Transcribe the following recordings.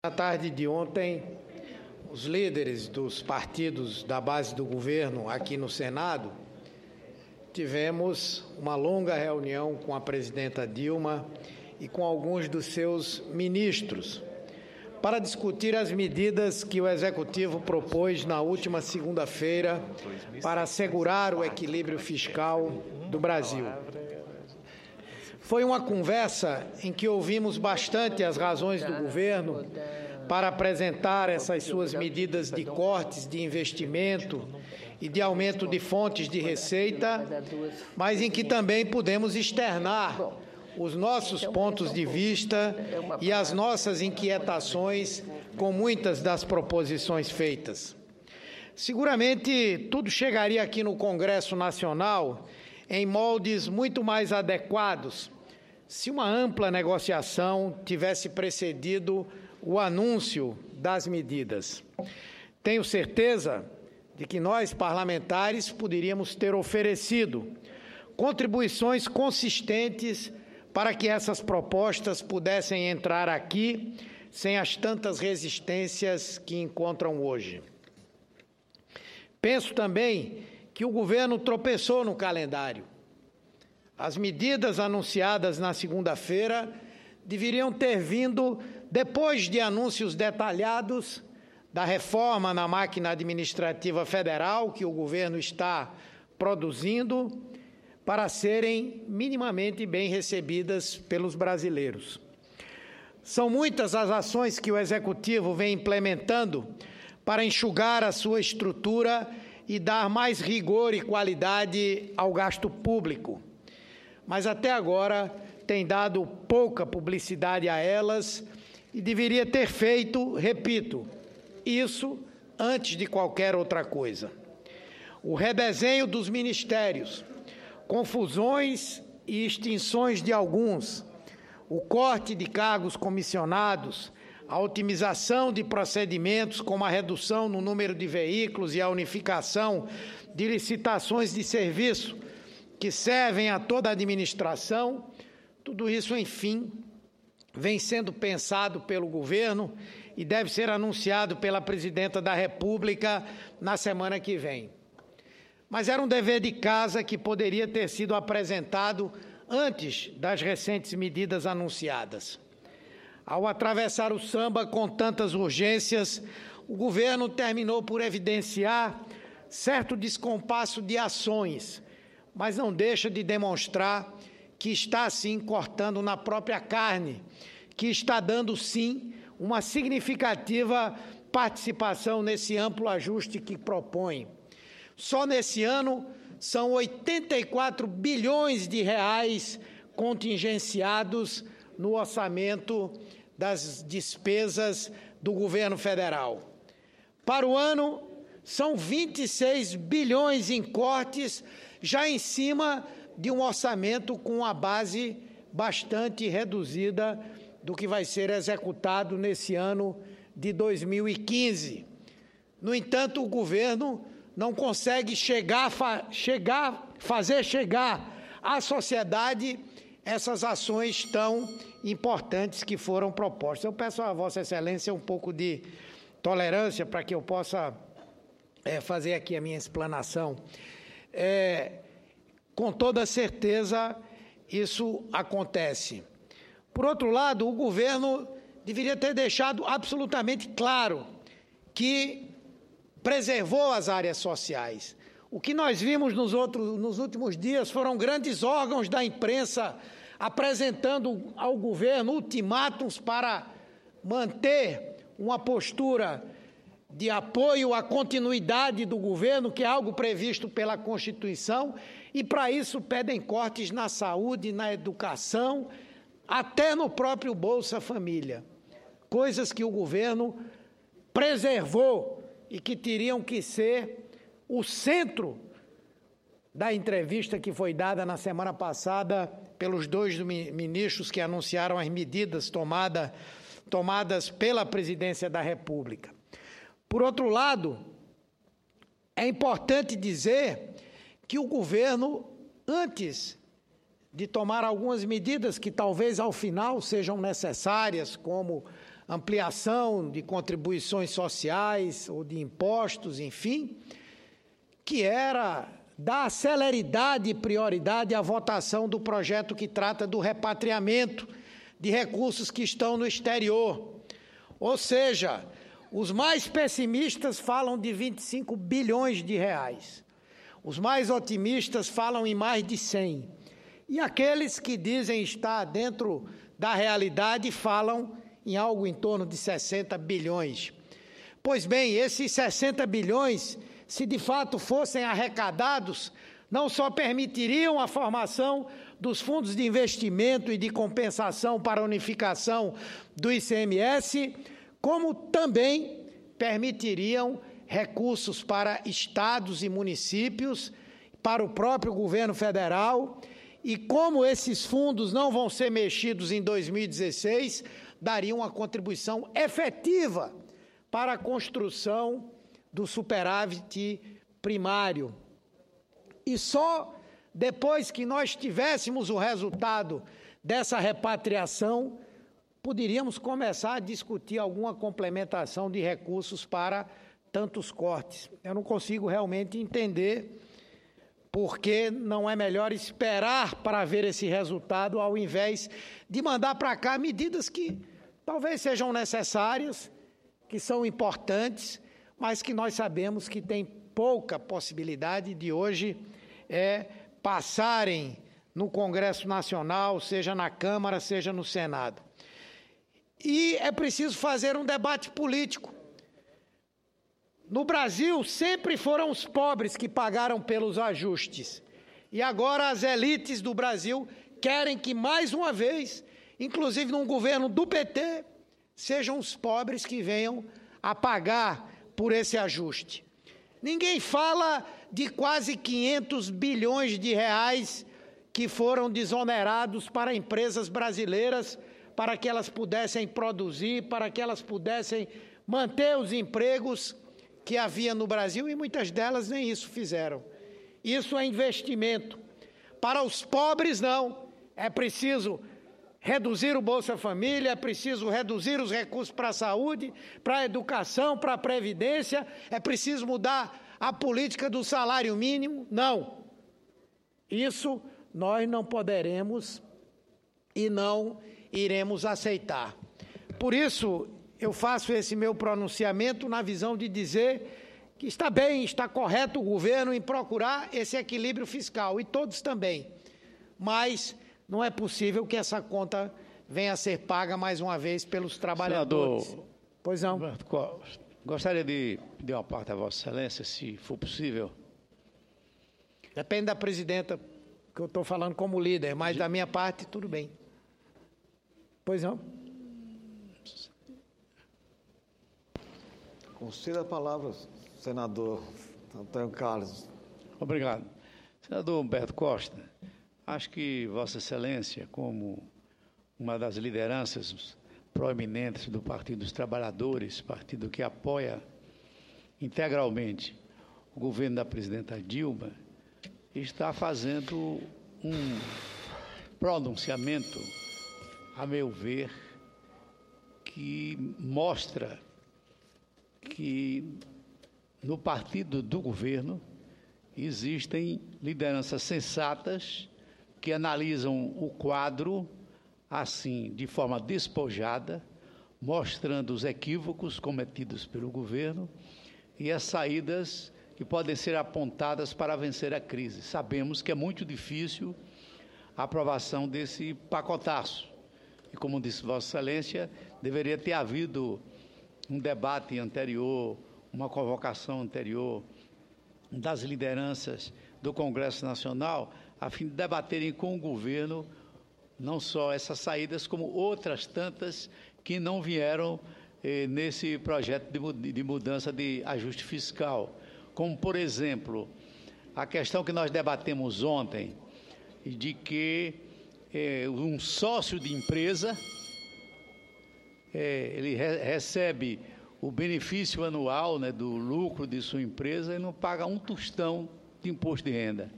Na tarde de ontem, os líderes dos partidos da base do governo aqui no Senado tivemos uma longa reunião com a presidenta Dilma e com alguns dos seus ministros para discutir as medidas que o Executivo propôs na última segunda-feira para assegurar o equilíbrio fiscal do Brasil. Foi uma conversa em que ouvimos bastante as razões do governo para apresentar essas suas medidas de cortes de investimento e de aumento de fontes de receita, mas em que também pudemos externar os nossos pontos de vista e as nossas inquietações com muitas das proposições feitas. Seguramente tudo chegaria aqui no Congresso Nacional em moldes muito mais adequados se uma ampla negociação tivesse precedido o anúncio das medidas. Tenho certeza de que nós, parlamentares, poderíamos ter oferecido contribuições consistentes para que essas propostas pudessem entrar aqui sem as tantas resistências que encontram hoje. Penso também que o governo tropeçou no calendário. As medidas anunciadas na segunda-feira deveriam ter vindo depois de anúncios detalhados da reforma na máquina administrativa federal que o governo está produzindo para serem minimamente bem recebidas pelos brasileiros. São muitas as ações que o Executivo vem implementando para enxugar a sua estrutura e dar mais rigor e qualidade ao gasto público, mas até agora tem dado pouca publicidade a elas e deveria ter feito, repito, isso antes de qualquer outra coisa. O redesenho dos ministérios, confusões e extinções de alguns, o corte de cargos comissionados, a otimização de procedimentos como a redução no número de veículos e a unificação de licitações de serviço que servem a toda a administração, tudo isso, enfim, vem sendo pensado pelo governo e deve ser anunciado pela presidenta da República na semana que vem. Mas era um dever de casa que poderia ter sido apresentado antes das recentes medidas anunciadas. Ao atravessar o samba com tantas urgências, o governo terminou por evidenciar certo descompasso de ações, mas não deixa de demonstrar que está, sim, cortando na própria carne, que está dando, sim, uma significativa participação nesse amplo ajuste que propõe. Só nesse ano são 84 bilhões de reais contingenciados no orçamento das despesas do governo federal. Para o ano, são 26 bilhões em cortes, já em cima de um orçamento com a base bastante reduzida do que vai ser executado nesse ano de 2015. No entanto, o governo não consegue fazer chegar à sociedade essas ações tão importantes que foram propostas. Eu peço a Vossa Excelência um pouco de tolerância para que eu possa fazer aqui a minha explanação. Com toda certeza, isso acontece. Por outro lado, o governo deveria ter deixado absolutamente claro que preservou as áreas sociais. O que nós vimos nos últimos dias foram grandes órgãos da imprensa apresentando ao governo ultimátumos para manter uma postura de apoio à continuidade do governo, que é algo previsto pela Constituição, e para isso pedem cortes na saúde, na educação, até no próprio Bolsa Família. Coisas que o governo preservou e que teriam que ser o centro da entrevista que foi dada na semana passada pelos dois ministros que anunciaram as medidas tomadas pela presidência da República. Por outro lado, é importante dizer que o governo, antes de tomar algumas medidas que talvez ao final sejam necessárias, como ampliação de contribuições sociais ou de impostos, enfim, que era dar celeridade e prioridade à votação do projeto que trata do repatriamento de recursos que estão no exterior. Ou seja, os mais pessimistas falam de 25 bilhões de reais. Os mais otimistas falam em mais de 100. E aqueles que dizem estar dentro da realidade falam em algo em torno de 60 bilhões. Pois bem, esses 60 bilhões, se de fato fossem arrecadados, não só permitiriam a formação dos fundos de investimento e de compensação para a unificação do ICMS, como também permitiriam recursos para estados e municípios, para o próprio governo federal, e como esses fundos não vão ser mexidos em 2016, dariam uma contribuição efetiva para a construção do superávit primário. E só depois que nós tivéssemos o resultado dessa repatriação, poderíamos começar a discutir alguma complementação de recursos para tantos cortes. Eu não consigo realmente entender por que não é melhor esperar para ver esse resultado, ao invés de mandar para cá medidas que talvez sejam necessárias, que são importantes, mas que nós sabemos que tem pouca possibilidade de hoje passarem no Congresso Nacional, seja na Câmara, seja no Senado. E é preciso fazer um debate político. No Brasil, sempre foram os pobres que pagaram pelos ajustes. E agora as elites do Brasil querem que, mais uma vez, inclusive num governo do PT, sejam os pobres que venham a pagar por esse ajuste. Ninguém fala de quase 500 bilhões de reais que foram desonerados para empresas brasileiras, para que elas pudessem produzir, para que elas pudessem manter os empregos que havia no Brasil, e muitas delas nem isso fizeram. Isso é investimento. Para os pobres, não. É preciso reduzir o Bolsa Família, é preciso reduzir os recursos para a saúde, para a educação, para a previdência, é preciso mudar a política do salário mínimo. Não. Isso nós não poderemos e não iremos aceitar. Por isso, eu faço esse meu pronunciamento na visão de dizer que está bem, está correto o governo em procurar esse equilíbrio fiscal, e todos também, mas não é possível que essa conta venha a ser paga mais uma vez pelos trabalhadores. Senador, pois não. Gostaria de pedir uma parte a Vossa Excelência, se for possível. Depende da presidenta, que eu estou falando como líder, mas da minha parte, tudo bem. Pois não. Conceda a palavra, senador Antônio Carlos. Obrigado. Senador Humberto Costa, acho que Vossa Excelência, como uma das lideranças proeminentes do Partido dos Trabalhadores, partido que apoia integralmente o governo da presidenta Dilma, está fazendo um pronunciamento, a meu ver, que mostra que no partido do governo existem lideranças sensatas que analisam o quadro assim, de forma despojada, mostrando os equívocos cometidos pelo governo e as saídas que podem ser apontadas para vencer a crise. Sabemos que é muito difícil a aprovação desse pacotaço. E, como disse Vossa Excelência, deveria ter havido um debate anterior, uma convocação anterior das lideranças do Congresso Nacional, a fim de debaterem com o governo não só essas saídas, como outras tantas que não vieram nesse projeto de mudança de ajuste fiscal. Como, por exemplo, a questão que nós debatemos ontem, de que um sócio de empresa, ele recebe o benefício anual, né, do lucro de sua empresa e não paga um tostão de imposto de renda.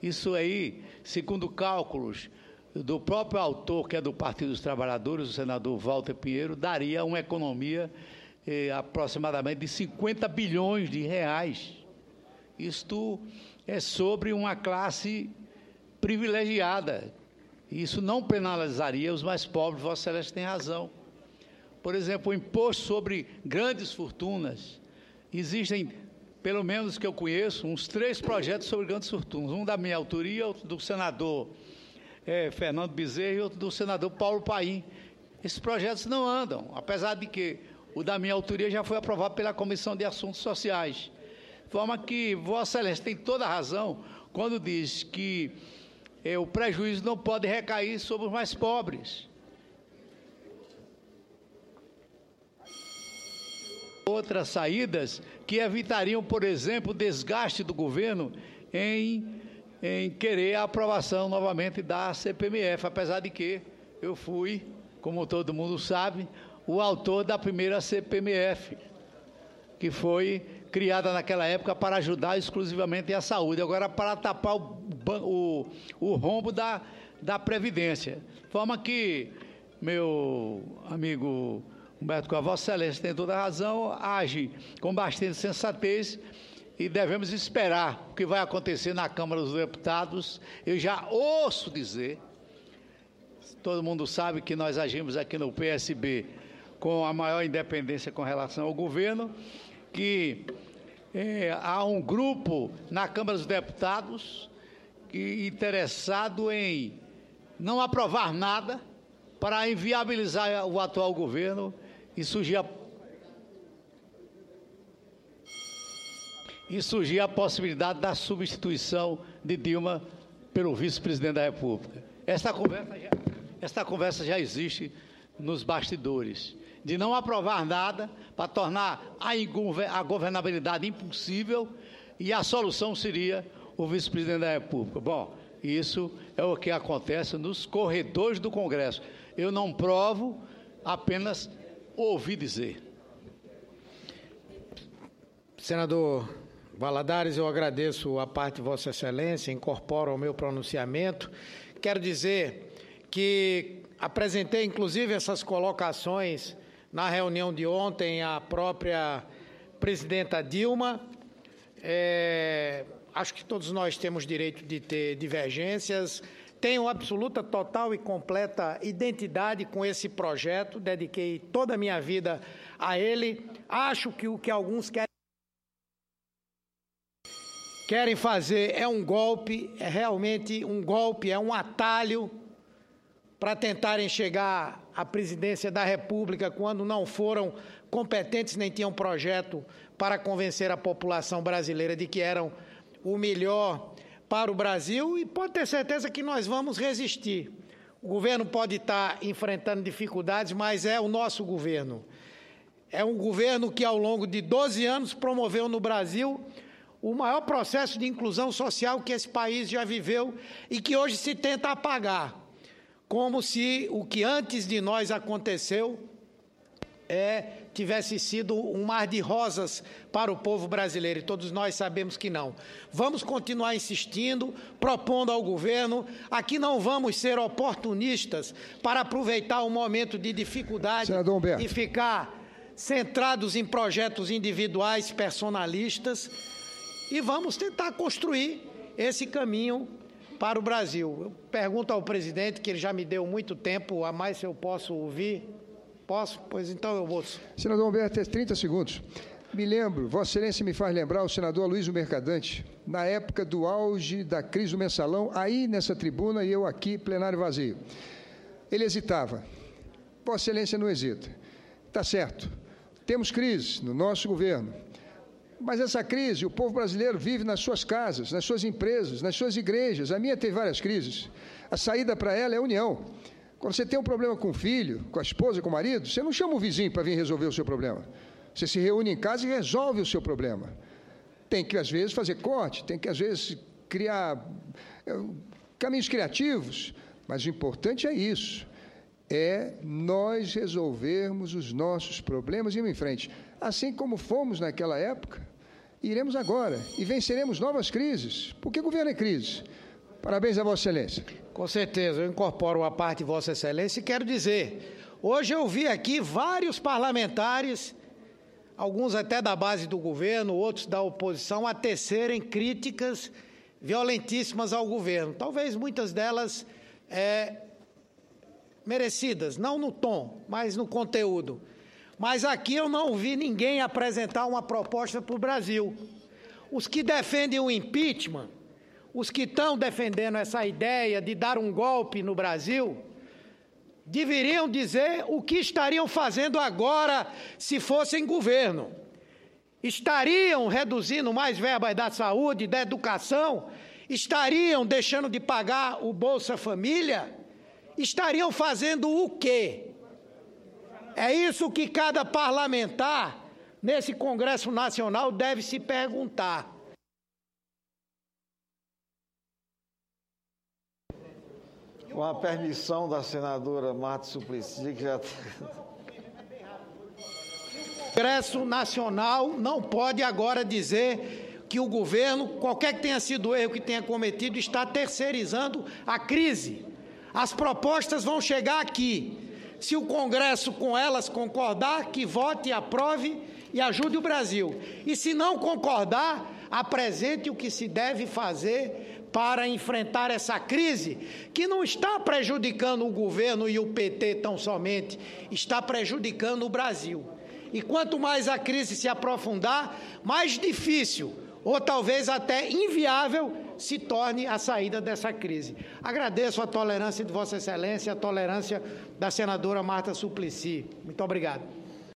Isso aí, segundo cálculos do próprio autor, que é do Partido dos Trabalhadores, o senador Walter Pinheiro, daria uma economia aproximadamente de 50 bilhões de reais. Isto é sobre uma classe privilegiada. Isso não penalizaria os mais pobres, Vossa Excelência tem razão. Por exemplo, o imposto sobre grandes fortunas. Existem, pelo menos que eu conheço, uns 3 projetos sobre grandes fortunas. Um da minha autoria, outro do senador Fernando Bezerra e outro do senador Paulo Paim. Esses projetos não andam, apesar de que o da minha autoria já foi aprovado pela Comissão de Assuntos Sociais. De forma que Vossa Excelência tem toda a razão quando diz que o prejuízo não pode recair sobre os mais pobres. Outras saídas que evitariam, por exemplo, o desgaste do governo em querer a aprovação novamente da CPMF, apesar de que eu fui, como todo mundo sabe, o autor da primeira CPMF, que foi criada naquela época para ajudar exclusivamente a saúde, agora para tapar o rombo da Previdência. De forma que, meu amigo Humberto Costa, Vossa Excelência tem toda a razão, age com bastante sensatez e devemos esperar o que vai acontecer na Câmara dos Deputados. Eu já ouço dizer, todo mundo sabe que nós agimos aqui no PSB com a maior independência com relação ao governo, que há um grupo na Câmara dos Deputados interessado em não aprovar nada para inviabilizar o atual governo e surgir a possibilidade da substituição de Dilma pelo vice-presidente da República. Esta conversa já existe nos bastidores, de não aprovar nada para tornar a governabilidade impossível e a solução seria o vice-presidente da República. Bom, isso é o que acontece nos corredores do Congresso. Eu não provo, apenas ouvi dizer. Senador Valadares, eu agradeço a parte de Vossa Excelência, incorporo ao meu pronunciamento. Quero dizer que apresentei, inclusive, essas colocações na reunião de ontem à própria presidenta Dilma. Acho que todos nós temos direito de ter divergências. Tenho absoluta, total e completa identidade com esse projeto. Dediquei toda a minha vida a ele. Acho que o que alguns querem fazer é um golpe, é realmente um golpe, é um atalho para tentarem chegar à presidência da República quando não foram competentes nem tinham projeto para convencer a população brasileira de que eram o melhor para o Brasil, e pode ter certeza que nós vamos resistir. O governo pode estar enfrentando dificuldades, mas é o nosso governo. É um governo que, ao longo de 12 anos, promoveu no Brasil o maior processo de inclusão social que esse país já viveu e que hoje se tenta apagar, como se o que antes de nós aconteceu tivesse sido um mar de rosas para o povo brasileiro, e todos nós sabemos que não. Vamos continuar insistindo, propondo ao governo. Aqui não vamos ser oportunistas para aproveitar o momento de dificuldade e ficar centrados em projetos individuais, personalistas, e vamos tentar construir esse caminho para o Brasil. Eu pergunto ao presidente, que ele já me deu muito tempo a mais, se eu posso ouvir. Posso? Pois então eu ouço. Senador Humberto, 30 segundos. Me lembro, Vossa Excelência me faz lembrar o senador Aloysio Mercadante, na época do auge da crise do mensalão, aí nessa tribuna e eu aqui, plenário vazio. Ele hesitava. Vossa Excelência não hesita. Está certo. Temos crise no nosso governo. Mas essa crise, o povo brasileiro vive nas suas casas, nas suas empresas, nas suas igrejas. A minha teve várias crises. A saída para ela é a união. Quando você tem um problema com o filho, com a esposa, com o marido, você não chama o vizinho para vir resolver o seu problema. Você se reúne em casa e resolve o seu problema. Tem que, às vezes, fazer corte, tem que, às vezes, criar caminhos criativos, mas o importante é isso, é nós resolvermos os nossos problemas e irmos em frente. Assim como fomos naquela época, iremos agora e venceremos novas crises. Por que governo é crise? Parabéns a Vossa Excelência. Com certeza, eu incorporo a parte de Vossa Excelência e quero dizer, hoje eu vi aqui vários parlamentares, alguns até da base do governo, outros da oposição, a tecerem críticas violentíssimas ao governo. Talvez muitas delas merecidas, não no tom, mas no conteúdo. Mas aqui eu não vi ninguém apresentar uma proposta para o Brasil. Os que defendem o impeachment, os que estão defendendo essa ideia de dar um golpe no Brasil, deveriam dizer o que estariam fazendo agora se fossem governo. Estariam reduzindo mais verbas da saúde, da educação? Estariam deixando de pagar o Bolsa Família? Estariam fazendo o quê? É isso que cada parlamentar nesse Congresso Nacional deve se perguntar. Com a permissão da senadora Marta Suplicy, que já... O Congresso Nacional não pode agora dizer que o governo, qualquer que tenha sido o erro que tenha cometido, está terceirizando a crise. As propostas vão chegar aqui. Se o Congresso com elas concordar, que vote, aprove e ajude o Brasil. E se não concordar, apresente o que se deve fazer para enfrentar essa crise, que não está prejudicando o governo e o PT tão somente, está prejudicando o Brasil. E quanto mais a crise se aprofundar, mais difícil, ou talvez até inviável, se torne a saída dessa crise. Agradeço a tolerância de Vossa Excelência e a tolerância da senadora Marta Suplicy. Muito obrigado.